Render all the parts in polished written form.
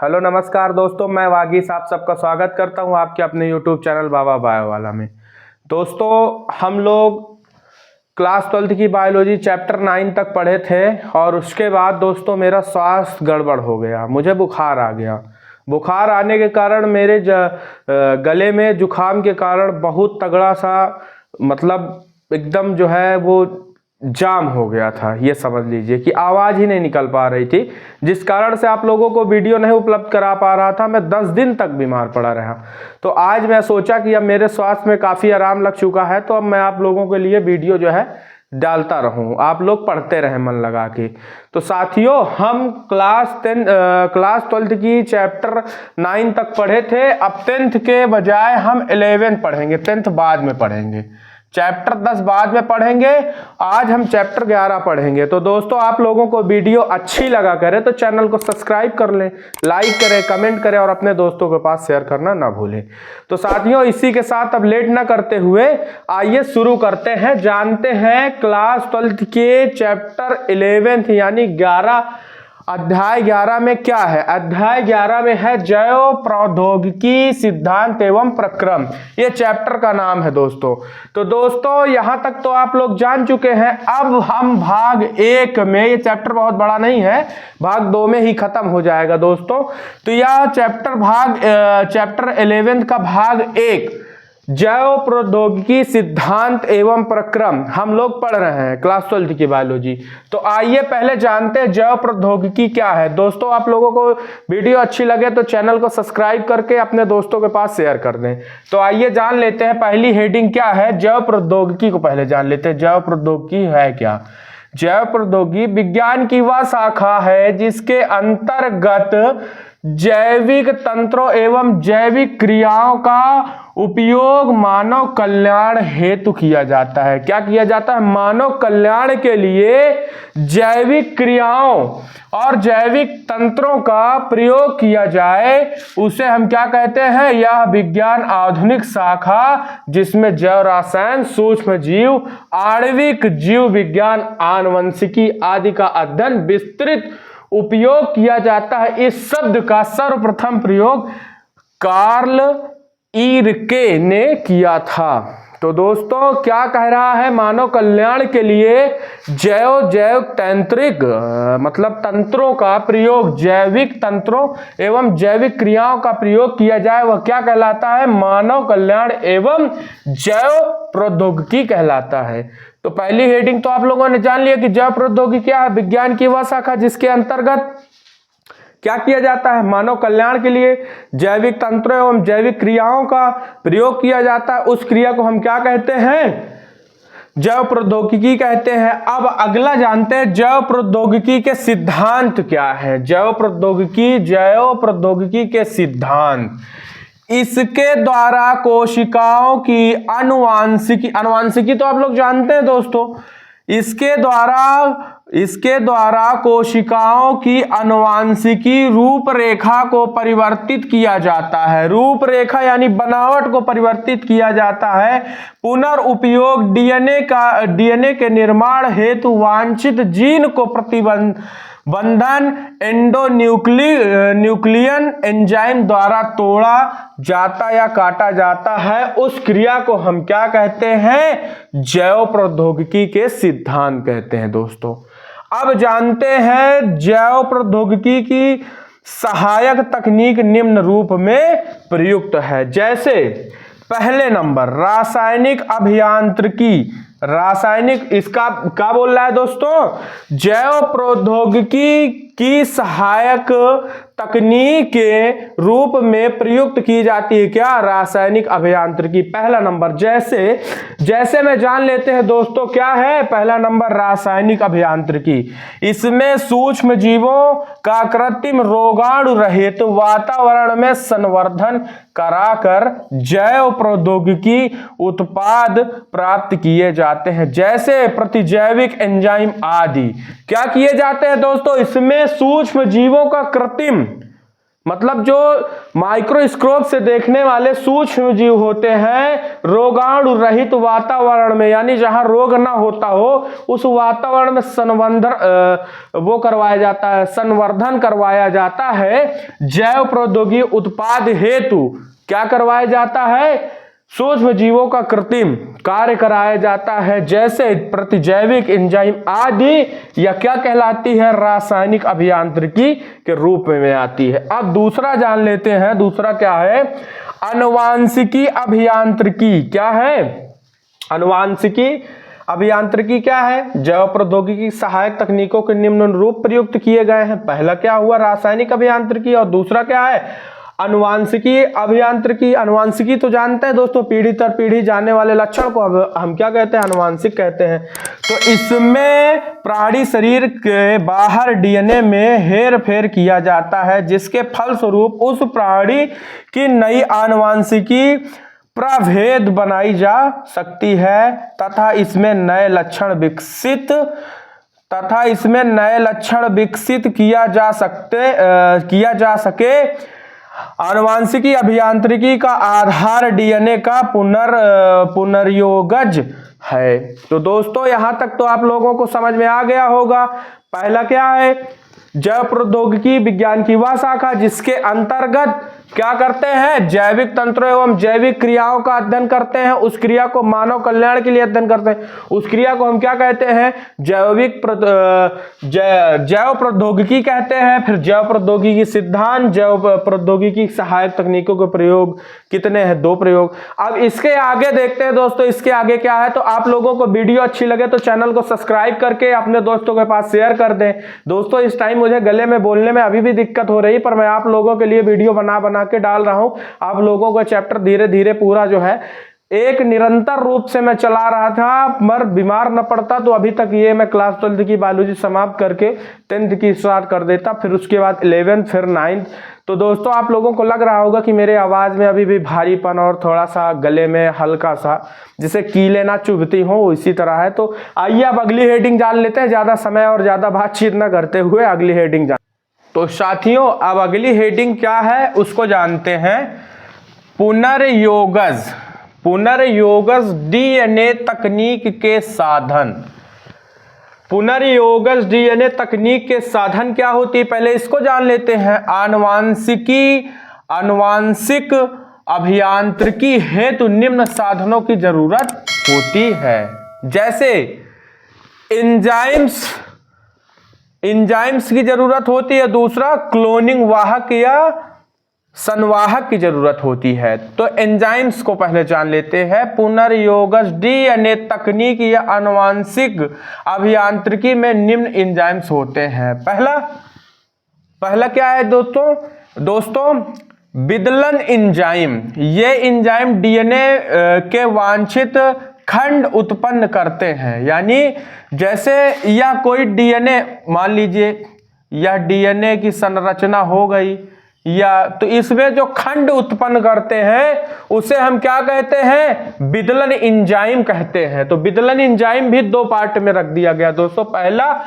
Hello नमस्कार दोस्तों, मैं वागीश आप सबका स्वागत करता हूं आपके अपने यूट्यूब चैनल बाबा बायो वाला में। दोस्तों, हम लोग क्लास 12th की बायोलॉजी चैप्टर 9 तक पढ़े थे और उसके बाद दोस्तों मेरा स्वास्थ्य गड़बड़ हो गया, मुझे बुखार आ गया। बुखार आने के कारण मेरे गले में जुखाम के कारण बहुत तगड़ा सा मतलब एकदम जो है वो जाम हो गया था। ये समझ लीजिए कि आवाज़ ही नहीं निकल पा रही थी, जिस कारण से आप लोगों को वीडियो नहीं उपलब्ध करा पा रहा था। मैं 10 दिन तक बीमार पड़ा रहा। तो आज मैं सोचा कि अब मेरे स्वास्थ्य में काफ़ी आराम लग चुका है, तो अब मैं आप लोगों के लिए वीडियो जो है डालता रहूं, आप लोग पढ़ते रहें मन लगा के। तो साथियों, हम क्लास 12th की चैप्टर 9 तक पढ़े थे। अब 10th के बजाय हम 11 पढ़ेंगे, 10th बाद में पढ़ेंगे। चैप्टर 10 बाद में पढ़ेंगे, आज हम चैप्टर 11 पढ़ेंगे। तो दोस्तों, आप लोगों को वीडियो अच्छी लगा करे तो चैनल को सब्सक्राइब कर लें, लाइक करें, कमेंट करें और अपने दोस्तों के पास शेयर करना ना भूलें। तो साथियों, इसी के साथ अब लेट ना करते हुए आइए शुरू करते हैं। जानते हैं क्लास 12th के चैप्टर 11 यानी 11 अध्याय 11 में क्या है। अध्याय 11 में है जैव प्रौद्योगिकी सिद्धांत एवं प्रक्रम। ये चैप्टर का नाम है दोस्तों। तो दोस्तों, यहां तक तो आप लोग जान चुके हैं। अब हम भाग 1 में, ये चैप्टर बहुत बड़ा नहीं है, भाग 2 में ही खत्म हो जाएगा दोस्तों। तो यह चैप्टर 11 का भाग 1 जैव प्रौद्योगिकी सिद्धांत एवं प्रक्रम हम लोग पढ़ रहे हैं क्लास 12th की बायोलॉजी। तो आइए पहले जानते हैं जैव प्रौद्योगिकी क्या है। दोस्तों, आप लोगों को वीडियो अच्छी लगे तो चैनल को सब्सक्राइब करके अपने दोस्तों के पास शेयर कर दें। तो आइए जान लेते हैं पहली हेडिंग क्या है। जैव प्रौद्योगिकी को पहले जान लेते हैं। जैव प्रौद्योगिकी है क्या? जैव प्रौद्योगिकी विज्ञान की वह शाखा है जिसके अंतर्गत जैविक तंत्रों एवं जैविक क्रियाओं का उपयोग मानव कल्याण हेतु किया जाता है। क्या किया जाता है? मानव कल्याण के लिए जैविक क्रियाओं और जैविक तंत्रों का प्रयोग किया जाए, उसे हम क्या कहते हैं? यह विज्ञान आधुनिक शाखा जिसमें जैव रसायन, सूक्ष्म जीव, आणविक जीव विज्ञान, आनुवंशिकी आदि का अध्ययन विस्तृत उपयोग किया जाता है। इस शब्द का सर्वप्रथम प्रयोग कार्ल ईरके ने किया था। तो दोस्तों, क्या कह रहा है? मानव कल्याण के लिए जैव तंत्रिक मतलब तंत्रों का प्रयोग, जैविक तंत्रों एवं जैविक क्रियाओं का प्रयोग किया जाए, वह क्या कहलाता है? मानव कल्याण एवं जैव प्रौद्योगिकी कहलाता है। तो पहली हेडिंग तो आप लोगों ने जान लिया कि जैव प्रौद्योगिकी क्या है। विज्ञान की वह शाखा जिसके अंतर्गत क्या किया जाता है? मानव कल्याण के लिए जैविक तंत्रों एवं जैविक क्रियाओं का प्रयोग किया जाता है। उस क्रिया को हम क्या कहते हैं? जैव प्रौद्योगिकी कहते हैं। अब अगला जानते हैं जैव प्रौद्योगिकी के सिद्धांत क्या है। जैव प्रौद्योगिकी के सिद्धांत, इसके द्वारा कोशिकाओं की अनुवांशिकी तो आप लोग जानते हैं दोस्तों। इसके द्वारा कोशिकाओं की अनुवांशिकी रूपरेखा को परिवर्तित किया जाता है। रूपरेखा यानी बनावट को परिवर्तित किया जाता है। पुनर्उपयोग डीएनए के निर्माण हेतु वांछित जीन को बंधन एंडोन्यूक्लियन एंजाइम द्वारा तोड़ा जाता या काटा जाता है। उस क्रिया को हम क्या कहते हैं? जैव प्रौद्योगिकी के सिद्धांत कहते हैं दोस्तों। अब जानते हैं जैव प्रौद्योगिकी की सहायक तकनीक निम्न रूप में प्रयुक्त है। जैसे पहले नंबर रासायनिक अभियांत्रिकी। इसका क्या बोल रहा है दोस्तों? जैव प्रौद्योगिकी की सहायक तकनीक के रूप में प्रयुक्त की जाती है क्या? रासायनिक अभियांत्रिकी। पहला नंबर जैसे में जान लेते हैं दोस्तों, क्या है पहला नंबर? रासायनिक अभियांत्रिकी। इसमें सूक्ष्म जीवों का कृत्रिम रोगाणु रहित वातावरण में संवर्धन कराकर जैव प्रौद्योगिकी उत्पाद प्राप्त किए जाते हैं, जैसे प्रतिजैविक एंजाइम आदि। क्या किए जाते हैं दोस्तों? इसमें सूक्ष्म जीवों का कृत्रिम मतलब जो माइक्रोस्कोप से देखने वाले सूक्ष्म जीव होते हैं रोगाणु रहित वातावरण में, यानी जहां रोग ना होता हो उस वातावरण में संवर्धन करवाया जाता है। जैव प्रौद्योगिकी उत्पाद हेतु क्या करवाया जाता है? सूक्ष्म जीवों का कृत्रिम कार्य कराया जाता है, जैसे प्रतिजैविक एंजाइम आदि, या क्या कहलाती है? रासायनिक अभियांत्रिकी के रूप में आती है। अब दूसरा जान लेते हैं, दूसरा क्या है? आनुवांशिकी अभियांत्रिकी। क्या है? आनुवांशिकी अभियांत्रिकी क्या है? जैव प्रौद्योगिकी सहायक तकनीकों के निम्न रूप प्रयुक्त किए गए हैं। पहला क्या हुआ? रासायनिक अभियांत्रिकी, और दूसरा क्या है? आनुवांशिकी अभियांत्रिकी। आनुवांशिकी तो जानते हैं दोस्तों, पीढ़ी दर पीढ़ी जाने वाले लक्षण को अब हम क्या कहते हैं? आनुवांशिक कहते हैं। तो इसमें प्राणी शरीर के बाहर डीएनए में हेर फेर किया जाता है, जिसके फलस्वरूप उस प्राणी की नई आनुवांशिकी प्रभेद बनाई जा सकती है तथा इसमें नए लक्षण विकसित किया जा सके। आनुवांशिकी अभियांत्रिकी का आधार डीएनए का पुनर्योगज है। तो दोस्तों यहां तक तो आप लोगों को समझ में आ गया होगा। पहला क्या है? जैव प्रौद्योगिकी विज्ञान की वह शाखा जिसके अंतर्गत क्या करते हैं? जैविक तंत्रों एवं जैविक क्रियाओं का अध्ययन करते हैं। उस क्रिया को मानव कल्याण के लिए अध्ययन करते हैं। उस क्रिया को हम क्या कहते हैं? जैव प्रौद्योगिकी कहते हैं। फिर जैव प्रौद्योगिकी सिद्धांत, जैव प्रौद्योगिकी सहायक तकनीकों के प्रयोग कितने हैं? 2 प्रयोग। अब इसके आगे देखते हैं दोस्तों, इसके आगे क्या है। तो आप लोगों को वीडियो अच्छी लगे तो चैनल को सब्सक्राइब करके अपने दोस्तों के पास शेयर कर दें। दोस्तों इस टाइम मुझे गले में बोलने में अभी भी दिक्कत हो रही, पर मैं आप लोगों के लिए वीडियो बना के डाल रहा हूं। आप लोगों का चैप्टर धीरे धीरे पूरा जो है एक निरंतर रूप से मैं चला रहा था, मगर बीमार न पड़ता तो अभी तक ये मैं क्लास 12 की बायोलॉजी समाप्त करके 10th की स्टार्ट कर देता, फिर उसके बाद 11th, फिर 9th। तो दोस्तों आप लोगों को लग रहा होगा कि मेरे आवाज में अभी भी भारीपन और थोड़ा सा गले में हल्का सा जिसे कीलें ना चुभती हो, इसी तरह है। तो आइए अब अगली हेडिंग जान लेते हैं, ज्यादा समय और ज्यादा बातचीत न करते हुए अगली हेडिंग जान। तो साथियों अब अगली हेडिंग क्या है उसको जानते हैं। पुनर्योगज डीएनए तकनीक के साधन। पुनर्योगज डीएनए तकनीक के साधन क्या होती है पहले इसको जान लेते हैं। आनुवांशिक अभियांत्रिकी हेतु निम्न साधनों की जरूरत होती है, जैसे एंजाइम्स की जरूरत होती है। दूसरा क्लोनिंग वाहक या संवाहक की जरूरत होती है। तो एंजाइम्स को पहले जान लेते हैं। पुनर्योगज डीएनए तकनीक या आनुवांशिक अभियांत्रिकी में निम्न एंजाइम्स होते हैं। पहला क्या है दोस्तों विदलन एंजाइम। ये एंजाइम डीएनए के वांछित खंड उत्पन्न करते हैं, यानी जैसे या कोई डीएनए मान लीजिए या डीएनए की संरचना हो गई, या तो इसमें जो खंड उत्पन्न करते हैं उसे हम क्या कहते हैं? विदलन एंजाइम कहते हैं। तो विदलन एंजाइम भी 2 पार्ट में रख दिया गया दोस्तों। पहला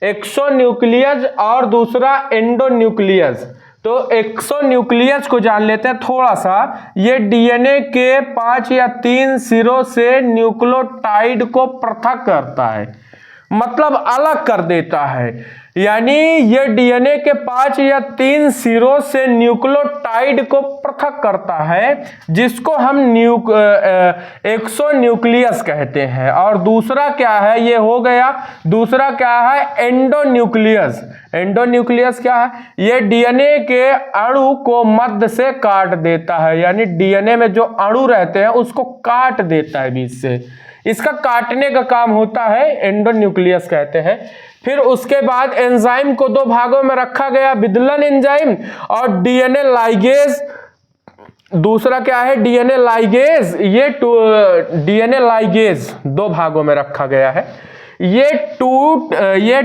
एक्सोन्यूक्लियस और दूसरा एंडोन्यूक्लियस। तो एक्सोन्यूक्लियस को जान लेते हैं थोड़ा सा। ये डीएनए के 5 या 3 सिरों से न्यूक्लियोटाइड को पृथक करता है, मतलब अलग कर देता है। यानी ये डीएनए के 5 या 3 सिरों से न्यूक्लियोटाइड को पृथक करता है, जिसको हम एक्सोन्यूक्लियस कहते हैं। और दूसरा क्या है? ये हो गया। दूसरा क्या है? एंडोन्यूक्लियस। एंडोन्यूक्लियस क्या है? ये डीएनए के अणु को मध्य से काट देता है, यानी डीएनए में जो अणु रहते हैं उसको काट देता है बीच से। इसका काटने का काम होता है, एंडोन्यूक्लियस कहते हैं। फिर उसके बाद एंजाइम को 2 भागों में रखा गया, विदलन एंजाइम और डीएनए लाइगेज। दूसरा क्या है? DNA ligase. ये डीएनए लाइगेज 2 भागों में रखा गया है। ये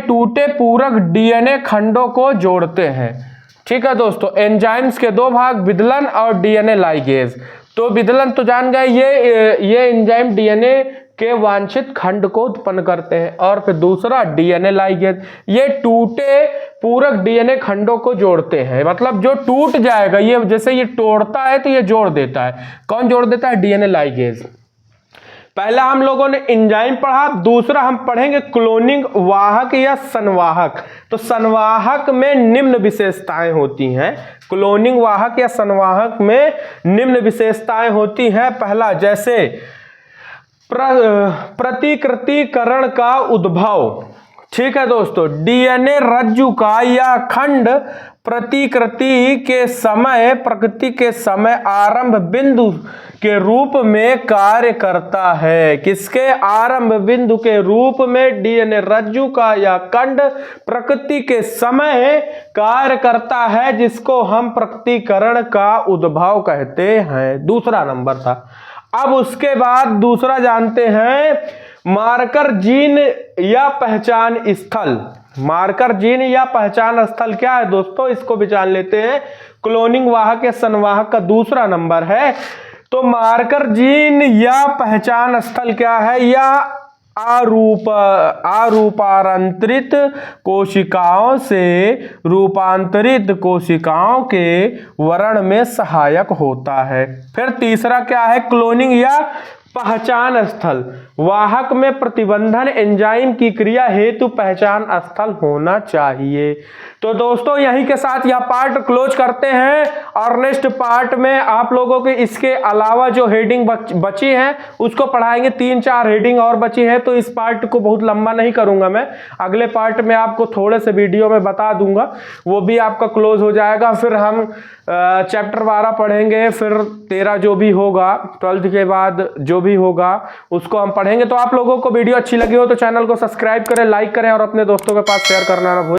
टूटे पूरक डीएनए खंडों को जोड़ते हैं। ठीक है दोस्तों, एंजाइम्स के 2 भाग, विदलन और डीएनए लाइगेज। तो विदलन तो जान गए, ये एंजाइम डीएनए के वांछित खंड को उत्पन्न करते हैं। और फिर दूसरा डीएनए लाइगेज, ये टूटे पूरक डीएनए खंडों को जोड़ते हैं, मतलब जो टूट जाएगा ये, जैसे ये तोड़ता है तो ये जोड़ देता है। कौन जोड़ देता है? DNA ligase. पहला हम लोगों ने एंजाइम पढ़ा, दूसरा हम पढ़ेंगे क्लोनिंग वाहक या संवाहक। तो संवाहक में निम्न विशेषताएं होती हैं, क्लोनिंग वाहक या संवाहक में निम्न विशेषताएं होती हैं। पहला, जैसे प्रतिकृतिकरण का उद्भव। ठीक है दोस्तों, डीएनए रज्जु का या खंड प्रतिकृति के समय, प्रकृति के समय आरंभ बिंदु के रूप में कार्य करता है। किसके? आरंभ बिंदु के रूप में डीएनए रज्जु का या खंड प्रकृति के समय कार्य करता है, जिसको हम प्रकृतिकरण का उद्भव कहते हैं। दूसरा नंबर था। अब उसके बाद दूसरा जानते हैं, मार्कर जीन या पहचान स्थल। मार्कर जीन या पहचान स्थल क्या है दोस्तों? इसको भी जान लेते हैं। क्लोनिंग वाहक या संवाहक का दूसरा नंबर है। तो मार्कर जीन या पहचान स्थल क्या है? या अरूपांतरित कोशिकाओं से रूपांतरित कोशिकाओं के वर्ण में सहायक होता है। फिर तीसरा क्या है? क्लोनिंग या पहचान स्थल, वाहक में प्रतिबंधन एंजाइम की क्रिया हेतु पहचान स्थल होना चाहिए। तो दोस्तों यहीं के साथ यह पार्ट क्लोज करते हैं, और नेक्स्ट पार्ट में आप लोगों के इसके अलावा जो हेडिंग बची है उसको पढ़ाएंगे। 3-4 हेडिंग और बची है, तो इस पार्ट को बहुत लंबा नहीं करूंगा मैं। अगले पार्ट में आपको थोड़े से वीडियो में बता दूंगा, वो भी आपका क्लोज हो जाएगा। फिर हम चैप्टर 12 पढ़ेंगे, फिर 13 जो भी होगा, 12th के बाद जो भी होगा उसको हम पढ़ेंगे। तो आप लोगों को वीडियो अच्छी लगी हो तो चैनल को सब्सक्राइब करें, लाइक करें और अपने दोस्तों के पास शेयर करना ना भूलें।